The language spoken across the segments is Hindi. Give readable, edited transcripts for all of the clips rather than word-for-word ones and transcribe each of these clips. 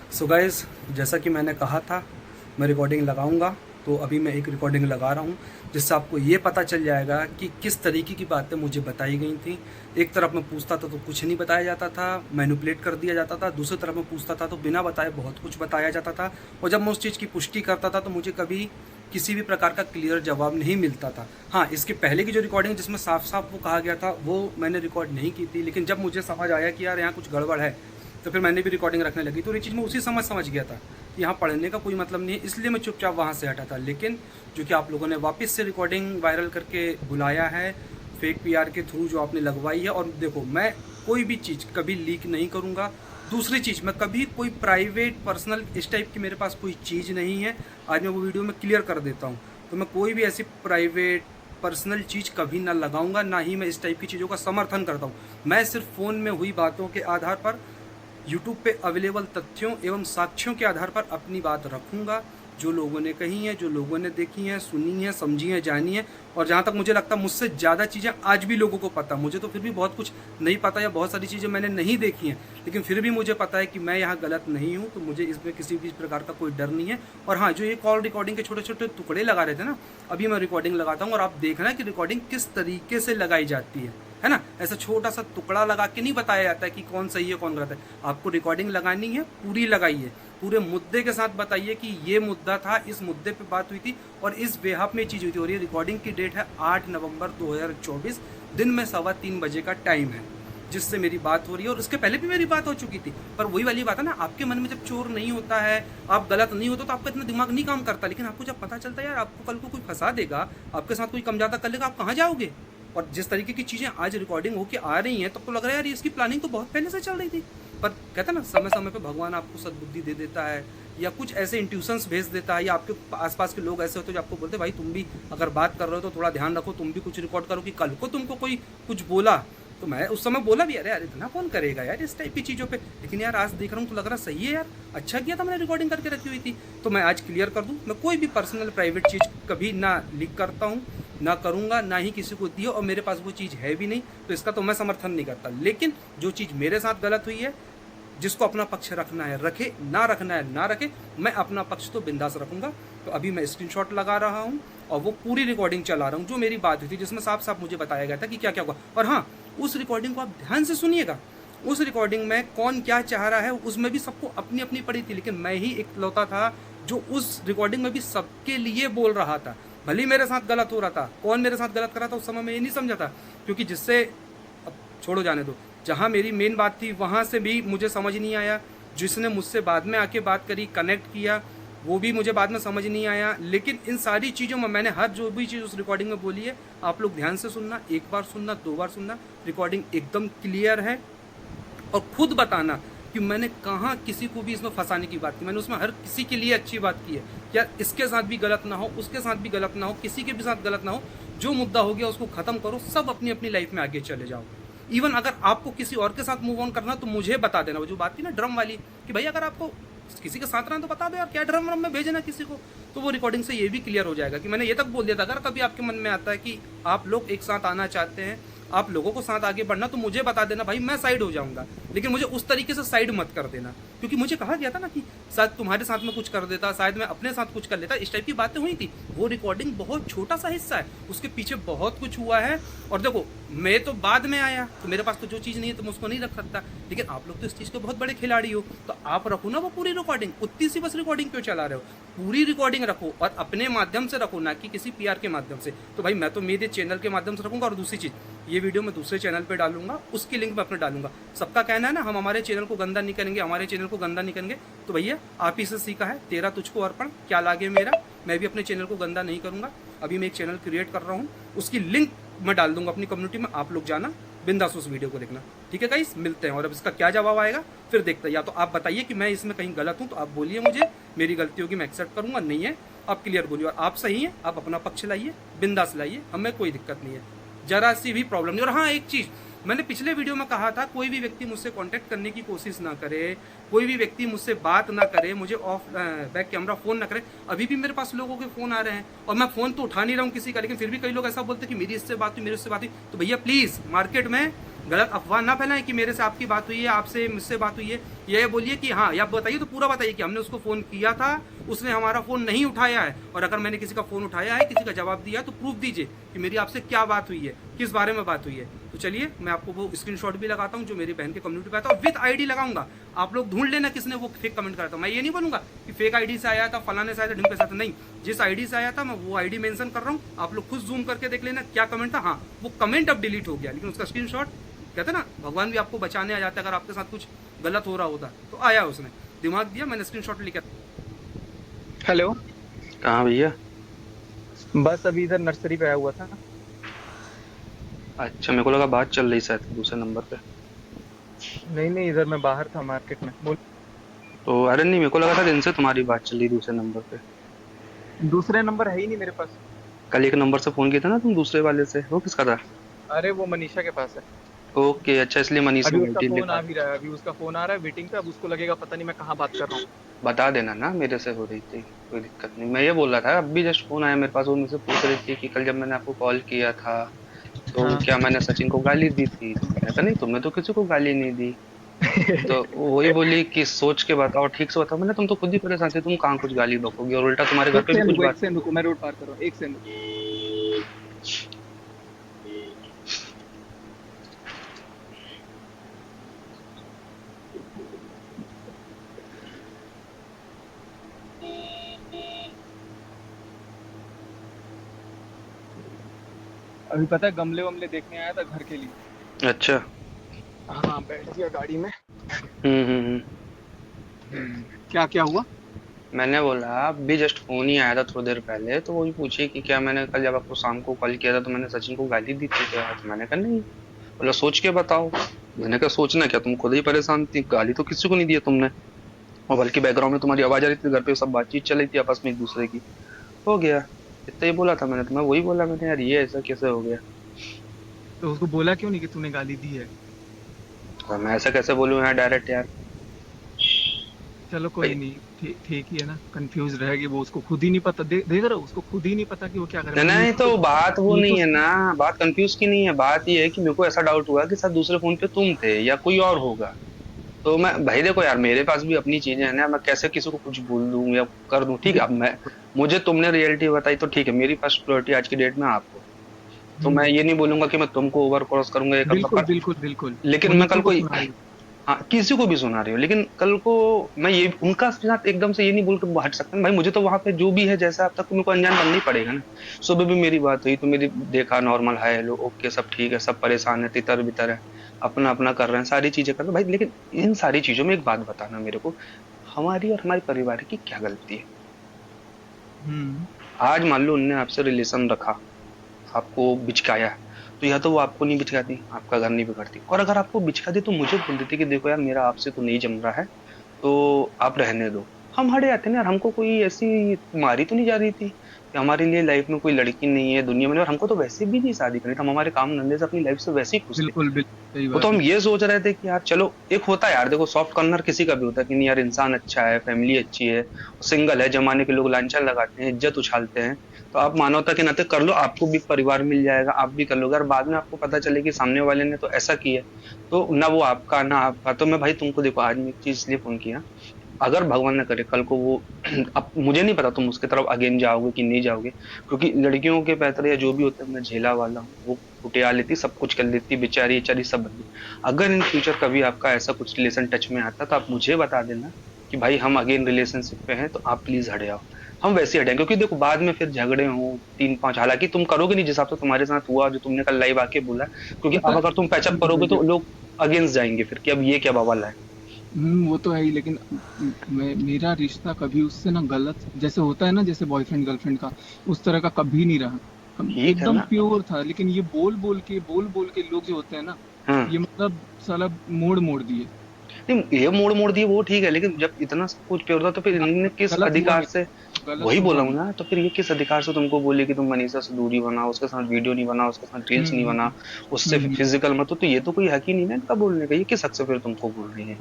सो गाइस, जैसा कि मैंने कहा था मैं रिकॉर्डिंग लगाऊंगा, तो अभी मैं एक रिकॉर्डिंग लगा रहा हूँ जिससे आपको ये पता चल जाएगा कि किस तरीके की बातें मुझे बताई गई थी। एक तरफ मैं पूछता था तो कुछ नहीं बताया जाता था, मैनिपुलेट कर दिया जाता था। दूसरी तरफ मैं पूछता था तो बिना बताए बहुत कुछ बताया जाता था। और जब मैं उस चीज़ की पुष्टि करता था तो मुझे कभी किसी भी प्रकार का क्लियर जवाब नहीं मिलता था। हाँ, इसके पहले की जो रिकॉर्डिंग जिसमें साफ साफ वो कहा गया था वो मैंने रिकॉर्ड नहीं की थी, लेकिन जब मुझे समझ आया कि यार यहाँ कुछ गड़बड़ है तो फिर मैंने भी रिकॉर्डिंग रखने लगी। तो ये चीज़ मैं उसी समझ गया था कि यहाँ पढ़ने का कोई मतलब नहीं है, इसलिए मैं चुपचाप वहाँ से हटा था। लेकिन जो कि आप लोगों ने वापस से रिकॉर्डिंग वायरल करके बुलाया है, फेक पीआर के थ्रू जो आपने लगवाई है, और देखो मैं कोई भी चीज़ कभी लीक नहीं करूँगा। दूसरी चीज़, मैं कभी कोई प्राइवेट पर्सनल इस टाइप की मेरे पास कोई चीज़ नहीं है। आज मैं वो वीडियो में क्लियर कर देता हूँ। तो मैं कोई भी ऐसी प्राइवेट पर्सनल चीज़ कभी ना लगाऊंगा, ना ही मैं इस टाइप की चीज़ों का समर्थन करता हूँ। मैं सिर्फ फ़ोन में हुई बातों के आधार पर, यूट्यूब पे अवेलेबल तथ्यों एवं साक्ष्यों के आधार पर अपनी बात रखूंगा। जो लोगों ने कही हैं, जो लोगों ने देखी हैं, सुनी हैं, समझी हैं, जानी हैं। और जहाँ तक मुझे लगता है मुझसे ज़्यादा चीज़ें आज भी लोगों को पता, मुझे तो फिर भी बहुत कुछ नहीं पता या बहुत सारी चीज़ें मैंने नहीं देखी हैं, लेकिन फिर भी मुझे पता है कि मैं यहाँ गलत नहीं हूँ। तो मुझे इसमें किसी भी प्रकार का कोई डर नहीं है। और हाँ, जो ये कॉल रिकॉर्डिंग के छोटे छोटे टुकड़े लगा रहे थे ना, अभी मैं रिकॉर्डिंग लगाता हूँ और आप देखना कि रिकॉर्डिंग किस तरीके से लगाई जाती है ना। ऐसा छोटा सा टुकड़ा लगा के नहीं बताया जाता है कि कौन सही है कौन गलत है। आपको रिकॉर्डिंग लगानी है, पूरी लगाइए, पूरे मुद्दे के साथ बताइए कि ये मुद्दा था, इस मुद्दे पे बात हुई थी और इस बेहाफ में चीज़ हुई थी। और ये रिकॉर्डिंग की डेट है 8 नवंबर 2024, दिन में 3:15 बजे का टाइम है जिससे मेरी बात हो रही है। और उसके पहले भी मेरी बात हो चुकी थी, पर वही वाली बात है ना, आपके मन में जब चोर नहीं होता है, आप गलत नहीं होते, तो आपका इतना दिमाग नहीं काम करता। लेकिन आपको जब पता चलता है यार आपको कल को कोई फंसा देगा, आपके साथ कोई कम ज़्यादा कर लेगा, आप कहाँ जाओगे। और जिस तरीके की चीज़ें आज रिकॉर्डिंग होके आ रही हैं, तब तो लग रहा है यार इसकी प्लानिंग तो बहुत पहले से चल रही थी। पर कहते हैं ना, समय समय पे भगवान आपको सद्बुद्धि दे देता है, या कुछ ऐसे इंट्यूशंस भेज देता है, या आपके आसपास के लोग ऐसे होते हैं जो आपको बोलते हैं भाई तुम भी अगर बात कर रहे हो तो थोड़ा ध्यान रखो, तुम भी कुछ रिकॉर्ड करो कि कल को तुमको कोई कुछ बोला। तो मैं उस समय बोला भी, अरे यार इतना कौन करेगा यार इस टाइप की चीज़ों पे। लेकिन यार आज देख रहा हूँ तो लग रहा सही है यार, अच्छा किया था मैंने रिकॉर्डिंग करके रखी हुई थी। तो मैं आज क्लियर कर दूँ, मैं कोई भी पर्सनल प्राइवेट चीज़ कभी ना लीक करता हूँ, ना करूँगा, ना ही किसी को दी हो, और मेरे पास वो चीज़ है भी नहीं, तो इसका तो मैं समर्थन नहीं करता। लेकिन जो चीज़ मेरे साथ गलत हुई है, जिसको अपना पक्ष रखना है रखे, ना रखना है ना रखे, मैं अपना पक्ष तो बिंदास रखूंगा। तो अभी मैं स्क्रीनशॉट लगा रहा हूँ और वो पूरी रिकॉर्डिंग चला रहा हूँ जो मेरी बात हुई थी, जिसमें साफ साफ मुझे बताया गया था कि क्या क्या हुआ। और हाँ, उस रिकॉर्डिंग को आप ध्यान से सुनिएगा। उस रिकॉर्डिंग में कौन क्या चाह रहा है उसमें भी सबको अपनी अपनी पड़ी थी, लेकिन मैं ही इकलौता था जो उस रिकॉर्डिंग में भी सबके लिए बोल रहा था। भले मेरे साथ गलत हो रहा था, कौन मेरे साथ गलत कर रहा था उस समय मैं ये नहीं समझा था, क्योंकि जिससे, अब छोड़ो जाने दो, जहाँ मेरी मेन बात थी वहाँ से भी मुझे समझ नहीं आया। जिसने मुझसे बाद में आके बात करी, कनेक्ट किया, वो भी मुझे बाद में समझ नहीं आया। लेकिन इन सारी चीज़ों में मैंने हर जो भी चीज़ उस रिकॉर्डिंग में बोली है, आप लोग ध्यान से सुनना, एक बार सुनना, 2 बार सुनना, रिकॉर्डिंग एकदम क्लियर है। और खुद बताना कि मैंने कहाँ किसी को भी इसमें फंसाने की बात की। मैंने उसमें हर किसी के लिए अच्छी बात की है, यार इसके साथ भी गलत ना हो, उसके साथ भी गलत ना हो, किसी के भी साथ गलत ना हो। जो मुद्दा हो गया उसको ख़त्म करो, सब अपनी अपनी लाइफ में आगे चले जाओ। इवन अगर आपको किसी और के साथ मूव ऑन करना तो मुझे बता देना। वो जो बात थी ना ड्रम वाली, कि भाई अगर आपको किसी के साथ रहना तो बता दो यार, क्या ड्रम व्रम में भेजना किसी को। तो वो रिकॉर्डिंग से ये भी क्लियर हो जाएगा कि मैंने ये तक बोल दिया था, अगर कभी आपके मन में आता है कि आप लोग एक साथ आना चाहते हैं, आप लोगों को साथ आगे बढ़ना, तो मुझे बता देना भाई, मैं साइड हो जाऊंगा। लेकिन मुझे उस तरीके से साइड मत कर देना, क्योंकि मुझे कहा गया था ना कि शायद तुम्हारे साथ में कुछ कर देता, शायद मैं अपने साथ कुछ कर लेता, इस टाइप की बातें हुई थी। वो रिकॉर्डिंग बहुत छोटा सा हिस्सा है, उसके पीछे बहुत कुछ हुआ है। और देखो, मैं तो बाद में आया, तो मेरे पास तो जो चीज़ नहीं है तो मैं उसको नहीं रख सकता। लेकिन आप लोग तो इस चीज़ के बहुत बड़े खिलाड़ी हो, तो आप रखो ना वो पूरी रिकॉर्डिंग। उतनी सी बस रिकॉर्डिंग क्यों चला रहे हो, पूरी रिकॉर्डिंग रखो और अपने माध्यम से रखो, ना कि किसी पीआर के माध्यम से। तो भाई मैं तो मेरे चैनल के माध्यम से रखूंगा। और दूसरी चीज़, ये वीडियो मैं दूसरे चैनल पे डालूंगा, उसकी लिंक मैं अपने डालूंगा। सबका कहना है ना हम हमारे चैनल को गंदा नहीं करेंगे, हमारे चैनल को गंदा नहीं करेंगे। तो भैया आप ही से सीखा है, तेरा तुझको अर्पण, क्या लागे मेरा। मैं भी अपने चैनल को गंदा नहीं करूंगा। अभी मैं एक चैनल क्रिएट कर रहा हूँ, उसकी लिंक मैं डाल दूंगा अपनी कम्युनिटी में, आप लोग जाना बिंदास उस वीडियो को देखना। ठीक है गाइस, मिलते हैं। और अब इसका क्या जवाब आएगा फिर देखते हैं। या तो आप बताइए कि मैं इसमें कहीं गलत हूँ तो आप बोलिए मुझे, मेरी गलती होगी मैं एक्सेप्ट करूंगा, नहीं है आप क्लियर बोलिए। और आप सही हैं, आप अपना पक्ष लाइए, बिंदास लाइए, हमें कोई दिक्कत नहीं है, जरा सी भी प्रॉब्लम नहीं। और हाँ, एक चीज़ मैंने पिछले वीडियो में कहा था, कोई भी व्यक्ति मुझसे कांटेक्ट करने की कोशिश ना करे, कोई भी व्यक्ति मुझसे बात ना करे, मुझे ऑफ बैक कैमरा फ़ोन ना करे। अभी भी मेरे पास लोगों के फ़ोन आ रहे हैं और मैं फ़ोन तो उठा नहीं रहा हूँ किसी का, लेकिन फिर भी कई लोग ऐसा बोलते हैं कि मेरी इससे बात हुई, मेरे उससे बात हुई। तो भैया प्लीज़ मार्केट में गलत अफवाह ना फैलाएं कि मेरे से आपकी बात हुई है, आपसे मुझसे बात हुई है। ये बोलिए कि हाँ, या बताइए तो पूरा बताइए कि हमने उसको फ़ोन किया था, उसने हमारा फ़ोन नहीं उठाया है, और अगर मैंने किसी का फ़ोन उठाया है, किसी का जवाब दिया है, तो प्रूफ दीजिए कि मेरी आपसे क्या बात हुई है, किस बारे में बात हुई है। तो चलिए मैं आपको वो स्क्रीनशॉट भी लगाता हूँ जो मेरी बहन के कम्युनिटी पे आता है, और विद आईडी लगाऊंगा। आप लोग ढूंढ लेना किसने वो फेक कमेंट करा था। मैं ये नहीं बोलूंगा कि फेक आईडी से आया था, फलाने से आया था, ढिमके से आया था, नहीं। जिस आईडी से आया था मैं वो आईडी मेंशन कर रहा हूँ, आप लोग खुद जूम करके देख लेना क्या कमेंट था। हाँ, वो कमेंट अब डिलीट हो गया, लेकिन उसका स्क्रीनशॉट, कहते ना भगवान भी आपको बचाने आ जाता है, अगर आपके साथ कुछ गलत हो रहा होता तो आया, उसने दिमाग दिया, मैंने स्क्रीनशॉट लिखा। हेलो। कहाँ भैया? बस अभी इधर नर्सरी पे आया हुआ था। अच्छा, मेरे को लगा बात चल रही शायद दूसरे नंबर पे। नहीं नहीं, इधर मैं बाहर था मार्केट में। बोल। तो अरे नहीं, मेरे को लगा था दिन से तुम्हारी बात चल रही दूसरे नंबर पे। दूसरे नंबर है ही नहीं मेरे पास। कल एक नंबर से फोन किया था ना तुम दूसरे वाले से, वो किसका था? अरे वो मनीषा के पास है। ओके, अच्छा, इसलिए मनीष अभी में उसका आईटी फोन आ लिखा। भी रहा है, अभी उसका फोन आ रहा है वेटिंग पे। अब उसको लगेगा पता नहीं मैं कहाँ बात कर रहा हूँ। बता देना ना, मेरे से हो रही थी, कोई दिक्कत नहीं। मैं ये बोल रहा था, अभी जस्ट फोन आया मेरे पास, वो मुझसे पूछ रही थी कि कल जब मैंने आपको कॉल किया था तो हाँ। क्या मैंने सचिन को गाली दी थी? तो मैंने कहा नहीं, तुमने तो किसी को गाली नहीं दी। तो वही बोली कि सोच के बताओ, ठीक से बताओ। मैंने तुम तो खुद ही परेशान थे, तुम कहाँ कुछ गाली बकोगे, और उल्टा तुम्हारे घर एक पे भी सेकंड कुछ रुको, एक बात। सेकंड रुको, मैं रोड पार कर रहा हूँ, एक सेकंड रुको। अभी पता है गमले वमले देखने आया था घर के लिए। अच्छा। हाँ, बैठ गया गाड़ी में। हम्म। क्या क्या हुआ? मैंने बोला अभी जस्ट फोन ही आया था थोड़ी देर पहले, तो वही पूछी कि क्या मैंने कल जब आपको शाम को कॉल किया था तो मैंने सचिन को गाली दी थी क्या? तो मैंने कहा नहीं। बोला सोच के बताओ। मैंने कहा सोचना क्या, तुम खुद ही परेशान थी, गाली तो किसी को नहीं दी तुमने। और बल्कि बैकग्राउंड में तुम्हारी आवाज आ रही थी, घर पे सब बातचीत चल रही थी आपस में एक दूसरे की। हो गया, इतना ही बोला था मैंने। तो मैं वही बोला, मैंने यार ये ऐसा कैसे हो गया। तो उसको बोला क्यों नहीं कि तूने गाली दी है? और मैं ऐसा कैसे बोलूँ यार डायरेक्ट यार। चलो कोई भाई नहीं, ठीक ठीक ही है ना। कंफ्यूज रहेगी वो, उसको खुद ही नहीं पता। देख रहे हो, उसको खुद ही नहीं पता कि वो क्या करे। नहीं मतलब नहीं, नीतू तो तो, बात वो नीतू। नहीं है ना। बात कंफ्यूज की नहीं है, बात ये है कि मेरे को ऐसा डाउट हुआ कि शायद दूसरे फोन पे तुम थे या कोई और होगा। तो मैं भाई देखो यार, मेरे पास भी अपनी चीजें हैं ना, मैं कैसे किसी को कुछ बोल दूं या कर दूं? ठीक है, अब मैं, मुझे तुमने रियलिटी बताई तो ठीक है, मेरी फर्स्ट प्रायोरिटी आज की डेट में आप हो। तो मैं हम्म। ये नहीं बोलूंगा कि मैं तुमको ओवर क्रॉस करूंगा, ये करूंगा, बिल्कुल पर बिल्कुल बिल्कुल। वो लेकिन मैं कल नीतू को को, सुना रही। हाँ, किसी को भी सुना रही हो, लेकिन कल को मैं ये उनका साथ एकदम से ये नहीं बोल के हट सकता भाई। मुझे तो वहां पे जो भी है जैसा अब तक तो मेरे को अनजान बनना ही पड़ेगा ना। सुबह भी मेरी बात हुई तो मेरी देखा, नॉर्मल है, हेलो ओके सब ठीक है, सब परेशान है, तितर बितर है, अपना अपना कर रहे हैं, सारी चीजें कर रहे हैं भाई। लेकिन इन सारी चीजों में एक बात बताना मेरे को, हमारी और हमारे परिवार की क्या गलती है? हम्म। आज मान लो उनने आपसे रिलेशन रखा, आपको बिचकाया, तो या तो वो आपको नहीं बिचकाती, आपका घर नहीं बिगड़ती, और अगर आपको बिचकाती तो मुझे बोल देती कि देखो यार मेरा आपसे तो नहीं जम रहा है, तो आप रहने दो। हम हट जाते ना यार, हमको कोई ऐसी मारी तो नहीं जा रही थी कि हमारे लिए लाइफ में कोई लड़की नहीं है दुनिया में, और हमको तो वैसे भी नहीं शादी करनी थी, हम हमारे काम धंधे से अपनी लाइफ से वैसे ही खुश थे। बिल्कुल बिल्कुल सही वो तो बात हम है। ये सोच रहे थे कि यार चलो, एक होता है यार, देखो सॉफ्ट कॉर्नर किसी का भी होता है कि नहीं यार इंसान अच्छा है, फैमिली अच्छी है, सिंगल है, जमाने के लोग लांछन लगाते हैं, इज्जत उछालते हैं, तो आप मानवता के नाते कर लो, आपको भी परिवार मिल जाएगा, आप भी कर लोगे। और बाद में आपको पता चले कि सामने वाले ने तो ऐसा किया, तो ना वो आपका ना आपका। तो मैं भाई तुमको देखो, आज मैं एक चीज इसलिए फोन किया, अगर भगवान न करे कल को वो अब मुझे नहीं पता तुम उसके तरफ अगेन जाओगे कि नहीं जाओगे, क्योंकि लड़कियों के पैतरे या जो भी होते हैं मैं झेला वाला हूँ, वो कुटिया लेती, सब कुछ कर लेती, बेचारी बेचारी सब बंदी। अगर इन फ्यूचर कभी आपका ऐसा कुछ रिलेशन टच में आता तो आप मुझे बता देना कि भाई हम अगेन रिलेशनशिप पे हैं, तो आप प्लीज हट जाओ। हम वैसे हटें, क्योंकि देखो बाद में फिर झगड़े हों तीन पांच, हालांकि तुम करोगे नहीं जिस हिसाब से तुम्हारे साथ हुआ, जो तुमने कल लाइव आके बोला, क्योंकि पता अब अगर तुम पैचअप बिल्कुल करोगे तो बिल्कुल। लोग अगेंस्ट जाएंगे फिर कि अब ये क्या बवाल है। वो तो है ही, लेकिन मेरा रिश्ता कभी उससे ना गलत जैसे होता है ना, जैसे बॉयफ्रेंड गर्लफ्रेंड का, उस तरह का कभी नहीं रहा। ठीक है एकदम ना। प्योर था। लेकिन ये बोल बोल के लोग जो होते हैं ना, हाँ, ये मतलब साला मोड़ मोड़ दिए। नहीं ये मोड़ मोड़ दिए वो ठीक है, लेकिन जब इतना सब कुछ प्योर था तो फिर इन्होंने किस गलत हुआ अधिकार से, मेरा, गलत वही तो बोला हुआ हूं मेरा। ना, तो फिर ये किस अधिकार से तुमको बोले कि तुम मनीषा से दूरी बनाओ, उसके साथ वीडियो नहीं बनाओ, उसके साथ रील्स नहीं हम्म बनाओ, उससे हम्म फिजिकल मत तो ये तो कोई हक ही नहीं ना इनका बोलने का, ये किस हक से फिर तुमको बोल रही है?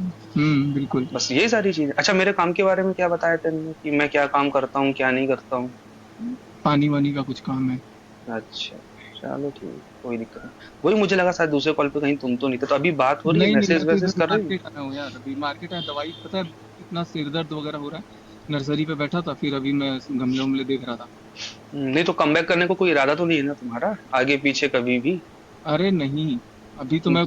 बिल्कुल। बस यही सारी चीजें। अच्छा, मेरे काम के बारे में क्या बताया तेने कि मैं क्या काम करता हूँ क्या नहीं करता हूँ? पानी वानी का कुछ काम है। अच्छा, चलो ठीक है, कोई दिक्कत नहीं। वही मुझे लगा शायद दूसरे कॉल पे कहीं तुम तो नहीं थे, तो अभी बात हो रही है, नहीं नहीं, मैसेज मैं तो वैसेज इधर कर रही हो? मार्केट आया हूँ यार, अभी मार्केट आया, दवाई पता है, इतना सिर दर्द वगैरह हो रहा है, नर्सरी पे बैठा था, फिर अभी मैं गमले उमले देख रहा था। नहीं तो कमबैक करने को कोई इरादा तो नहीं है ना तुम्हारा, आगे पीछे कभी भी? अरे नहीं, अभी तो मैं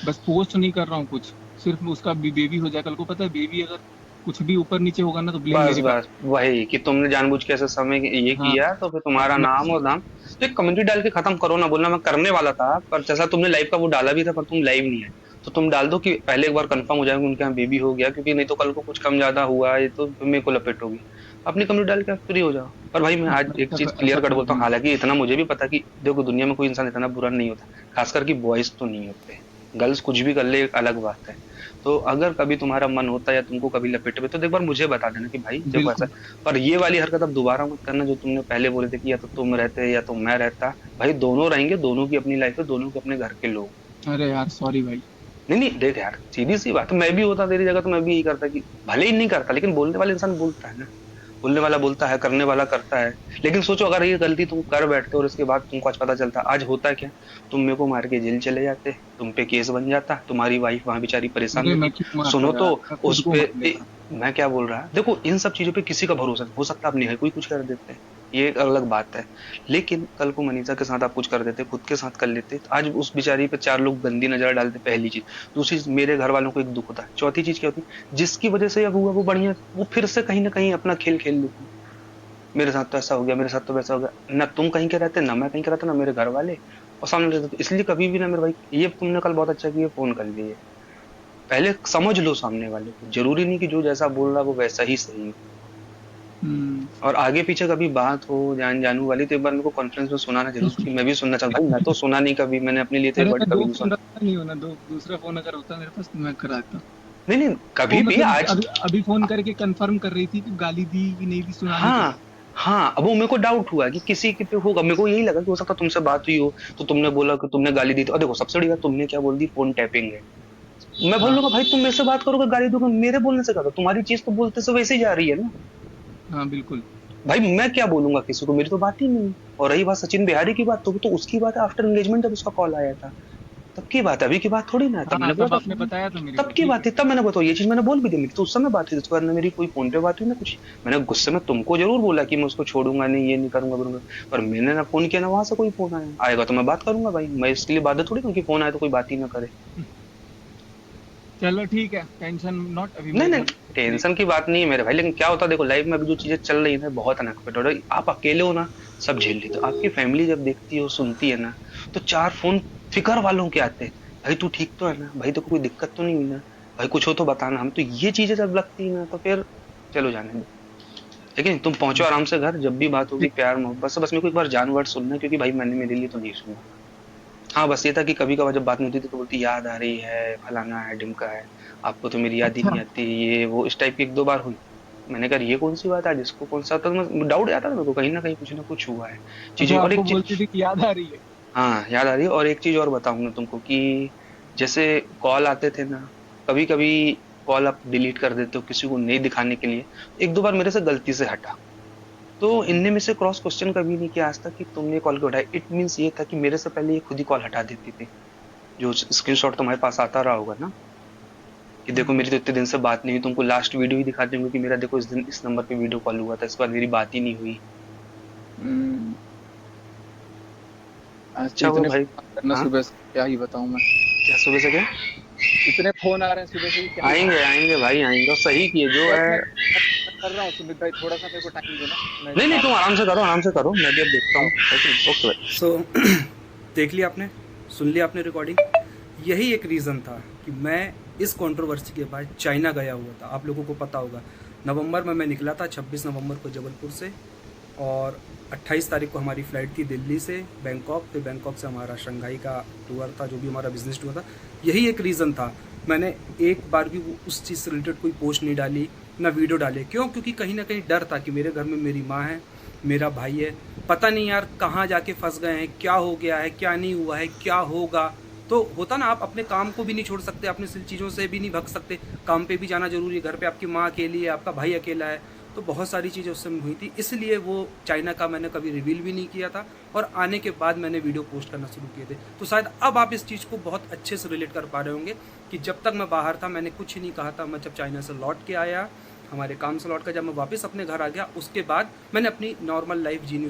बस पोस्ट नहीं कर रहा हूँ कुछ, सिर्फ उसका बेबी हो जाए, कल को पता है बेबी अगर कुछ भी ऊपर नीचे होगा ना तो ब्लेम बस मेरे पे बस वही कि तुमने जानबूझ के ऐसे समय ये हाँ, किया, तो फिर तुम्हारा मैं नाम और दाम। तो एक कमेंट्री डाल के खत्म करो ना, बोलना मैं करने वाला था, पर जैसा तुमने लाइव का वो डाला भी था पर तुम लाइव नहीं है, तो तुम डाल दो कि पहले एक बार कंफर्म हो जाएगा उनके यहाँ बेबी हो गया, क्योंकि नहीं तो कल को कुछ कम ज्यादा हुआ ये तो फिर मेरे को लपेट होगी। अपनी कमेंट्री डाल के फ्री हो जाओ। पर भाई मैं आज एक ऐसा चीज ऐसा क्लियर कट कर बोलता हूँ, दूंगा। हालांकि इतना मुझे भी पता कि देखो दुनिया में कोई इंसान इतना बुरा नहीं होता, खासकर कि बॉयज तो नहीं होते, गर्ल्स कुछ भी कर ले एक अलग बात है। तो अगर कभी तुम्हारा मन होता है या तुमको कभी लपेटे में, तो एक बार मुझे बता देना कि भाई देखो ऐसा। बिल्कुल। पर ये वाली हरकत अब दोबारा मत करना जो तुमने पहले बोले थे कि या तो तुम रहते या तो मैं रहता। भाई दोनों रहेंगे, दोनों की अपनी लाइफ है, दोनों के अपने घर के लोग। अरे यार सॉरी भाई। नहीं नहीं देख यार, सीधी सी बात है, मैं भी होता तेरी जगह तो मैं भी यही करता कि भले ही नहीं करता, लेकिन बोलने वाला इंसान बोलता है ना। बोलने वाला बोलता है, करने वाला करता है। लेकिन सोचो अगर ये गलती तुम कर बैठते और उसके बाद तुमको आज पता चलता, आज होता क्या? तुम मेरे को मार के जेल चले जाते, तुम पे केस बन जाता, तुम्हारी वाइफ वहां बेचारी परेशान अरे रहती। मैं क्यों मारता सुनो तो यार, मैं खुद उस को पे मार लेता। मैं क्या बोल रहा है, देखो इन सब चीजों पे किसी का भरोसा नहीं, हो सकता आप नहीं कोई कुछ कर देते, ये एक अलग बात है। लेकिन कल को मनीषा के साथ आप कुछ कर देते, खुद के साथ कर लेते, तो आज उस बेचारी पे चार लोग गंदी नजर डालते, पहली चीज। दूसरी चीज, मेरे घर वालों को एक दुख होता है। चौथी चीज क्या होती, जिसकी वजह से अब हुआ वो बढ़िया, वो फिर से कहीं ना कहीं अपना खेल खेल लेती। मेरे साथ तो ऐसा हो गया, मेरे साथ तो वैसा हो गया, ना तुम कहीं के रहते, ना मैं कहीं का रहता, ना मेरे घर वाले और सामने रहते। तो इसलिए कभी भी ना मेरे भाई, ये तुमने कल बहुत अच्छा किया फोन कर लिए, पहले समझ लो सामने वाले को, जरूरी नहीं कि जो जैसा बोल रहा है वो वैसा ही सही हो। हम्म। और आगे पीछे कभी बात हो जान जानू वाली तो एक बार मेरे को कॉन्फ्रेंस में सुनाना जरूर, कि मैं भी सुनना चाहता भाई, मैं तो सुना नहीं कभी, मैंने अपने लिए तो एक अरे वर्ड मैं कभी दो नहीं फोन सुना। रखता नहीं हूँ ना, दो दूसरा फोन अगर होता मेरे पास तो मैं करा देता। नहीं नहीं वो कभी भी मतलब आज। अभी अभी फोन करके कंफर्म कर रही थी कि गाली दी कि नहीं दी, सुनाने के लिए। हाँ हाँ, अब वो मेरे को डाउट हुआ कि किसी के पे होगा, मेरे को यही लगा कि हो सकता तुमसे बात हुई हो, तो तुमने बोला कि तुमने गाली दी थी, और देखो सबसे बड़ी बात तुमने क्या बोल दी, फोन टैपिंग है। मैं बोल हाँ लूंगा भाई तुम मेरे से बात करोगे गाली दोगे, मेरे बोलने से क्या होता? तुम्हारी चीज तो बोलते से वैसे ही जा रही है ना। हाँ बिल्कुल। भाई मैं क्या बोलूंगा किसी को, मेरी तो बात ही नहीं है। और रही बात सचिन बिहारी की बात, तो उसकी बात है आफ्टर एंगेजमेंट जब उसका कॉल आया था, तब की बात है, अभी की बात थोड़ी ना है। तब हाँ मैंने तब बोला आपने था, बताया था मेरे तब को, की ठीक बात है। है, तब मैंने बताया ये चीज मैंने बोल भी दी, मेरी तो उस समय बात हुई, उसके बाद ना मेरी कोई फोन पे बात हुई ना कुछ। मैंने गुस्से में तुमको जरूर बोला कि मैं उसको छोड़ूंगा नहीं, ये नहीं करूंगा करूंगा। पर मैंने ना फोन किया ना वहां से कोई फोन आया, आएगा तो मैं बात करूंगा भाई, मैं इसके लिए बाध्य थोड़ी हूँ कि फोन आए तो कोई बात ही ना करे। चलो ठीक है, टेंशन नॉट, अभी मैं नहीं नहीं इधर फ्री। टेंशन की बात नहीं है मेरे भाई, लेकिन क्या होता है देखो लाइफ में अभी जो चीजें चल रही है ना बहुत अनएक्सपेक्टेड हो रही है। आप अकेले हो ना, सब झेल लेते हो, आपकी फैमिली जब देखती है सुनती है ना, तो चार फोन फिकर वालों के आते हैं। भाई तू ठीक तो है ना, भाई तो कोई दिक्कत तो नहीं हुई ना, भाई कुछ हो तो बताना। हम तो ये चीजें जब लगती है ना तो फिर चलो जाने दो। लेकिन तुम पहुंचो आराम से घर, जब भी बात होगी प्यार मोहब्बत से, बस मेरे को एक बार जान वर्ड सुनना है, क्योंकि भाई मैंने मेरे लिए तो नहीं सुना। हाँ बस ये था कि कभी कभार जब बात नहीं होती थी तो बोलती याद आ रही है, फलाना है ढिमका है, आपको तो मेरी याद ही अच्छा। नहीं आती, ये वो इस टाइप की एक दो बार हुई। मैंने कहा ये कौन सी बात है जिसको कौन सा, तो डाउट आता था मेरे को कहीं ना कहीं कुछ ना कुछ हुआ है चीजें। अच्छा, और आपको एक बोलती चीज, थी कि याद आ रही है। हाँ याद आ रही है, और एक चीज और बताऊंगा तुमको कि जैसे कॉल आते थे ना, कभी कभी कॉल आप डिलीट कर देते हो किसी को नहीं दिखाने के लिए, एक दो बार मेरे से गलती से हटा, तो इनने में से क्रॉस क्वेश्चन कभी नहीं किया आज तक कि तुमने कॉल क्यों उठाया। इट मीन्स ये था कि मेरे से पहले ये खुद ही कॉल हटा देती थी। जो स्क्रीनशॉट तुम्हारे पास आता रहा होगा ना, कि देखो हम्म। मेरी तो इतने दिन से बात नहीं हुई, तुमको लास्ट वीडियो ही दिखा दूंगी कि मेरा देखो इस दिन इस नंबर पे वीडियो कॉल हुआ था, इस बार मेरी बात ही नहीं हुई। हम्म। आज तो अच्छा हुआ इतने भाई। फोन करना हाँ, सुबह से, क्या ही बताऊं मैं। क्या सुबह से क्या? इतने फोन आ रहे हैं सुबह से कि क्या ही आएंगे बताऊं। आएंगे भाई आएंगे, और सही किए जो बस है। मैं कर रहा हूँ सुमित भाई, थोड़ा सा मेरे को टाइम दो ना, मैं नहीं नहीं आ तुम रहा आराम से करो, आराम से करो, मैं भी अब देखता हूँ। हूँ। ओके भाई। सो देख लिया आपने, सुन लिया आपने रिकॉर्डिंग। यही एक रीज़न था कि मैं इस कंट्रोवर्सी के बाद चाइना गया हुआ था। आप लोगों को पता होगा नवंबर में मैं निकला था, 26 नवंबर को जबलपुर से, और 28 तारीख को हमारी फ़्लाइट थी दिल्ली से बैंकॉक, फिर बैंकॉक से हमारा शंघाई का टूर था, जो भी हमारा बिजनेस टूर था। यही एक रीज़न था, मैंने एक बार भी उस चीज़ से रिलेटेड कोई पोस्ट नहीं डाली, ना वीडियो डाले। क्यों? क्योंकि कहीं ना कहीं डर था कि मेरे घर में मेरी माँ है, मेरा भाई है, पता नहीं यार कहाँ जाके फंस गए हैं, क्या हो गया है, क्या नहीं हुआ है, क्या होगा। तो होता ना, आप अपने काम को भी नहीं छोड़ सकते, अपने चीज़ों से भी नहीं भग सकते, काम पे भी जाना जरूरी है, घर पे आपकी माँ अकेली है, आपका भाई अकेला है, तो बहुत सारी चीज़ें उस समय हुई थी, इसलिए वो चाइना का मैंने कभी रिवील भी नहीं किया था और आने के बाद मैंने वीडियो पोस्ट करना शुरू किए थे। तो शायद अब आप इस चीज़ को बहुत अच्छे से रिलेट कर पा रहे होंगे कि जब तक मैं बाहर था मैंने कुछ ही नहीं कहा था। मैं जब चाइना से लौट के आया, हमारे काम से लौट कर जब मैं वापस अपने घर आ गया, उसके बाद मैंने अपनी नॉर्मल लाइफ जीनी